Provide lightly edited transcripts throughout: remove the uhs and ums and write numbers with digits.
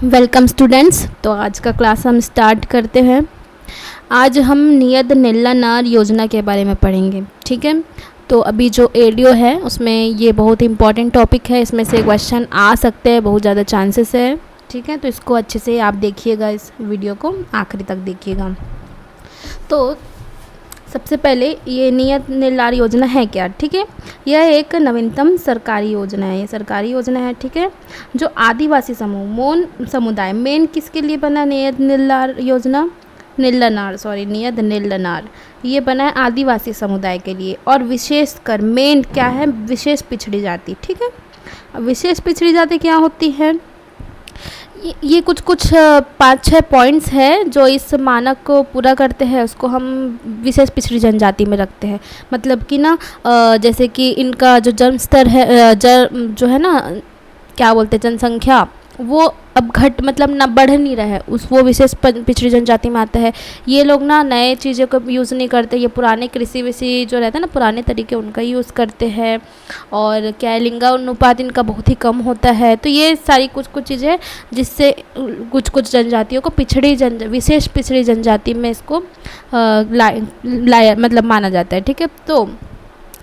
Welcome students. तो आज का क्लास हम स्टार्ट करते हैं। आज हम नियत नीलानार योजना के बारे में पढ़ेंगे। ठीक है, तो अभी जो ऑडियो है उसमें ये बहुत इंपॉर्टेंट टॉपिक है, इसमें से क्वेश्चन आ सकते हैं, बहुत ज़्यादा चांसेस है। ठीक है, तो इसको अच्छे से आप देखिएगा, इस वीडियो को आखिरी तक देखिएगा। तो सबसे पहले ये नियत नीलार योजना है क्या? ठीक है, यह एक नवीनतम सरकारी योजना है। ये सरकारी योजना है, ठीक है, जो आदिवासी समूह मोन समुदाय मेन किसके लिए बना? नियत नीलार योजना, नियत नीलानार ये बना है आदिवासी समुदाय के लिए। और विशेषकर मेन क्या है? विशेष पिछड़ी जाति। ठीक है, विशेष पिछड़ी जाति क्या होती है? ये कुछ 5-6 पॉइंट्स हैं जो इस मानक को पूरा करते हैं, उसको हम विशेष पिछड़ी जनजाति में रखते हैं। मतलब कि ना जैसे कि इनका जो जन्म स्तर है, जो है ना, क्या बोलते हैं, जनसंख्या, वो अब घट मतलब ना बढ़ नहीं रहा है, वो विशेष पिछड़ी जनजाति में आता है। ये लोग ना नए चीज़ों को यूज़ नहीं करते, ये पुराने कृषि विषि जो रहता है ना, पुराने तरीके उनका यूज़ करते हैं। और क्या है, लिंगानुपात इनका बहुत ही कम होता है। तो ये सारी कुछ चीज़ें जिससे कुछ जनजातियों को विशेष पिछड़ी जनजाति में इसको मतलब माना जाता है। ठीक है, तो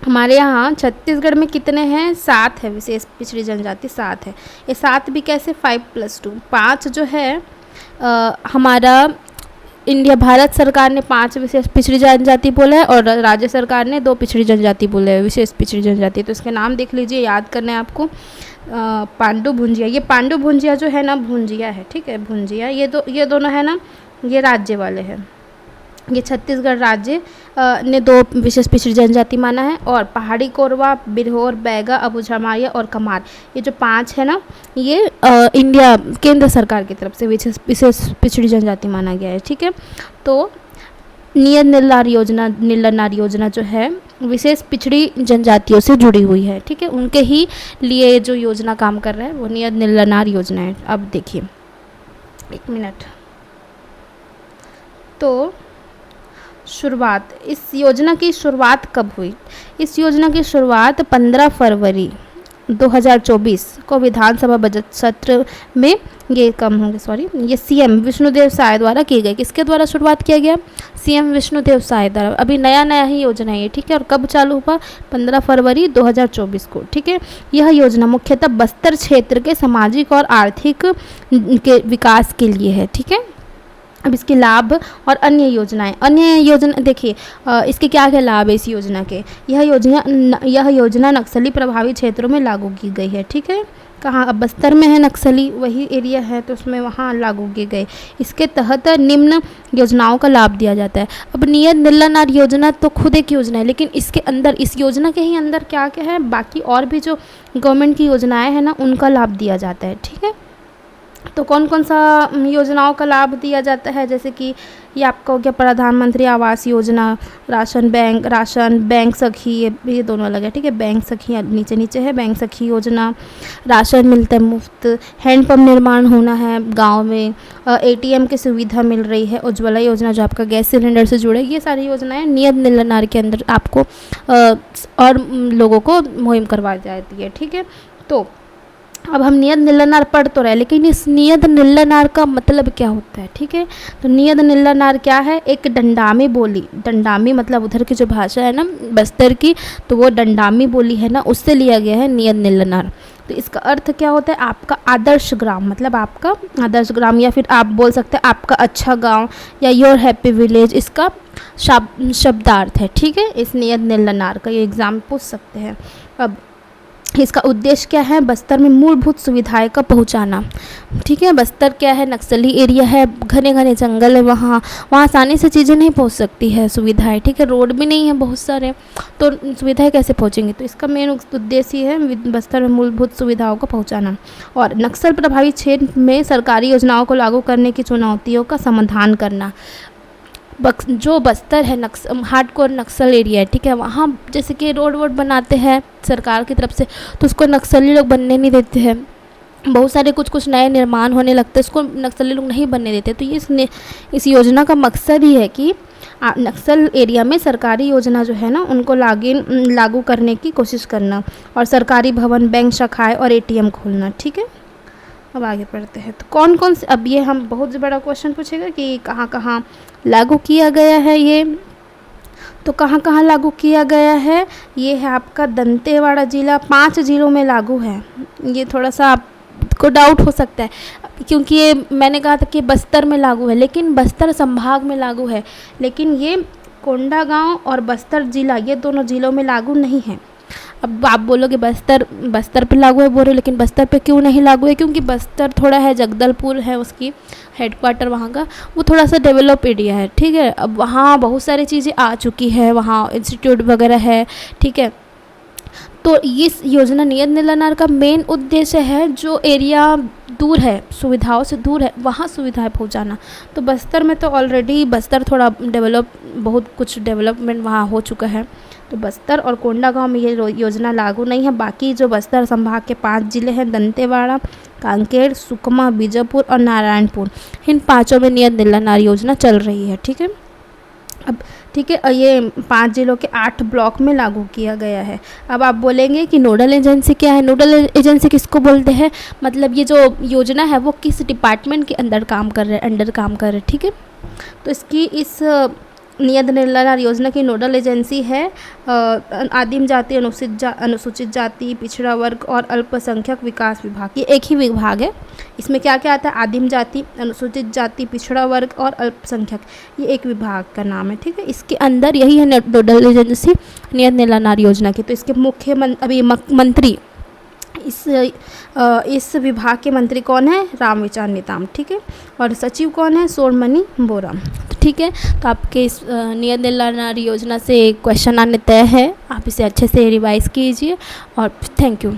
हमारे यहाँ छत्तीसगढ़ में कितने हैं? 7 है विशेष पिछड़ी जनजाति, 7 है। ये 7 भी कैसे? 5+2 5 जो है हमारा इंडिया भारत सरकार ने 5 विशेष पिछड़ी जनजाति बोला है और राज्य सरकार ने 2 पिछड़ी जनजाति बोले है, विशेष पिछड़ी जनजाति। तो इसके नाम देख लीजिए, याद करना है आपको। पांडु भुंजिया, ये पांडु भुंजिया जो है ना, भुंजिया है, ठीक है, भुंजिया, ये दोनों है ना, ये राज्य वाले हैं। ये छत्तीसगढ़ राज्य ने 2 विशेष पिछड़ी जनजाति माना है। और पहाड़ी कोरवा, बिरहोर, बैगा, अबूझमारिया और कमार, ये जो 5 है ना, ये इंडिया केंद्र सरकार की तरफ से विशेष पिछड़ी जनजाति माना गया है। ठीक है, तो नियत नीलानार योजना जो है विशेष पिछड़ी जनजातियों से जुड़ी हुई है। ठीक है, उनके ही लिए जो योजना काम कर रहा है वो नियत नीलानार योजना है। अब देखिए, 1 मिनट। तो शुरुआत, इस योजना की शुरुआत कब हुई? इस योजना की शुरुआत 15 फरवरी 2024 को विधानसभा बजट सत्र में ये सीएम विष्णुदेव साय द्वारा की गई। किसके द्वारा शुरुआत किया गया? सीएम विष्णुदेव साय द्वारा। अभी नया ही योजना है ये। ठीक है, और कब चालू हुआ? 15 फरवरी 2024 को। ठीक है, यह योजना मुख्यतः बस्तर क्षेत्र के सामाजिक और आर्थिक के विकास के लिए है। ठीक है, अब इसके लाभ और अन्य योजना देखिए, इसके क्या लाभ है इस योजना के? यह योजना नक्सली प्रभावित क्षेत्रों में लागू की गई है। ठीक है, कहाँ? अब बस्तर में है नक्सली, वही एरिया है, तो उसमें वहाँ लागू किए गए। इसके तहत निम्न योजनाओं का लाभ दिया जाता है। अब नियत नीलानार योजना तो खुद एक योजना है, लेकिन इसके अंदर, इस योजना के ही अंदर क्या क्या है, बाकी और भी जो गवर्नमेंट की योजनाएँ हैं ना, उनका लाभ दिया जाता है। ठीक है, तो कौन कौन सा योजनाओं का लाभ दिया जाता है? जैसे कि ये आपका हो गया प्रधानमंत्री आवास योजना, राशन बैंक सखी, ये दोनों अलग है। ठीक है, बैंक सखी नीचे है, बैंक सखी योजना, राशन मिलता है मुफ्त, हैंडपम्प निर्माण होना है गांव में, एटीएम की सुविधा मिल रही है, उज्ज्वला योजना जो आपका गैस सिलेंडर से जुड़े, ये सारी योजनाएं नियत नीलानार के अंदर आपको और लोगों को मुहैया करवाई जाती है। ठीक है, तो अब हम नियत नीलानार पढ़ तो रहे, लेकिन इस नियत नीलानार का मतलब क्या होता है? ठीक है, तो नियत नीलानार क्या है? एक डंडामी बोली, डंडामी मतलब उधर की जो भाषा है ना बस्तर की, तो वो डंडामी बोली है ना, उससे लिया गया है नियत नीलानार। तो इसका अर्थ क्या होता है? आपका आदर्श ग्राम, मतलब आपका आदर्श ग्राम, या फिर आप बोल सकते हैं आपका अच्छा गाँव या योर हैप्पी विलेज, इसका शब्दार्थ है। ठीक है, इस नियत नीलानार का ये एग्जाम पूछ सकते हैं। अब इसका उद्देश्य क्या है? बस्तर में मूलभूत सुविधाएं का पहुंचाना। ठीक है, बस्तर क्या है? नक्सली एरिया है, घने जंगल है, वहाँ आसानी से चीज़ें नहीं पहुंच सकती है, सुविधाएं। ठीक है, रोड भी नहीं है बहुत सारे, तो सुविधाएं कैसे पहुंचेंगी? तो इसका मेन उद्देश्य ही है बस्तर में मूलभूत सुविधाओं को पहुँचाना और नक्सल प्रभावित क्षेत्र में सरकारी योजनाओं को लागू करने की चुनौतियों का समाधान करना। जो बस्तर है हार्डकोर नक्सल एरिया है। ठीक है, वहाँ जैसे कि रोड बनाते हैं सरकार की तरफ से, तो उसको नक्सली लोग बनने नहीं देते हैं। बहुत सारे कुछ नए निर्माण होने लगते हैं, उसको नक्सली लोग नहीं बनने देते। तो ये इस योजना का मकसद ही है कि नक्सल एरिया में सरकारी योजना जो है ना, उनको लागू करने की कोशिश करना और सरकारी भवन, बैंक शाखाएं और एटीएम खोलना। ठीक है, अब आगे पढ़ते हैं। तो कौन कौन से, अब ये हम बहुत बड़ा क्वेश्चन पूछेगा कि कहाँ कहाँ लागू किया गया है ये। तो कहाँ कहाँ लागू किया गया है, ये है आपका दंतेवाड़ा जिला, 5 जिलों में लागू है। ये थोड़ा सा आपको डाउट हो सकता है क्योंकि ये मैंने कहा था कि बस्तर में लागू है, लेकिन बस्तर संभाग में लागू है, लेकिन ये कोंडागांव और बस्तर जिला, ये दोनों जिलों में लागू नहीं है। अब आप बोलोगे बस्तर पे लागू है बोल रहे हो, लेकिन बस्तर पे क्यों नहीं लागू है, क्योंकि बस्तर थोड़ा है, जगदलपुर है उसकी हेडक्वार्टर वहाँ का, वो थोड़ा सा डेवलप एरिया है, ठीक है। अब वहाँ बहुत सारी चीज़ें आ चुकी है, वहाँ इंस्टीट्यूट वगैरह है, ठीक है। तो इस योजना नियत निलानार का मेन उद्देश्य है जो एरिया दूर है, सुविधाओं से दूर है, वहाँ सुविधाएं पहुँचाना। तो बस्तर में तो ऑलरेडी बस्तर थोड़ा डेवलप, बहुत कुछ डेवलपमेंट वहाँ हो चुका है। तो बस्तर और कोंडागांव में ये योजना लागू नहीं है। बाकी जो बस्तर संभाग के 5 जिले हैं, दंतेवाड़ा, कांकेर, सुकमा, बीजापुर और नारायणपुर, इन 5 में नियत निलानार योजना चल रही है, ठीक है। अब ठीक है, ये 5 जिलों के 8 ब्लॉक में लागू किया गया है। अब आप बोलेंगे कि नोडल एजेंसी क्या है। नोडल एजेंसी किसको बोलते हैं, मतलब ये जो योजना है वो किस डिपार्टमेंट के अंदर काम कर रहे हैं, ठीक है। तो इसकी इस नियत निलानार योजना की नोडल एजेंसी है आदिम जाति, अनुसूचित जाति, पिछड़ा वर्ग और अल्पसंख्यक विकास विभाग। ये एक ही विभाग है, इसमें क्या क्या आता है, आदिम जाति, अनुसूचित जाति, पिछड़ा वर्ग और अल्पसंख्यक, ये एक विभाग का नाम है, ठीक है। इसके अंदर यही है नोडल एजेंसी नियत निलानार योजना की। तो इसके मुख्य मंत्री, इस विभाग के मंत्री कौन है, रामविचार नेताम, ठीक है। और सचिव कौन है, सोनमणि बोरा, ठीक है। तो आपके इस नियत निलानार योजना से क्वेश्चन आने तय है, आप इसे अच्छे से रिवाइज कीजिए और थैंक यू।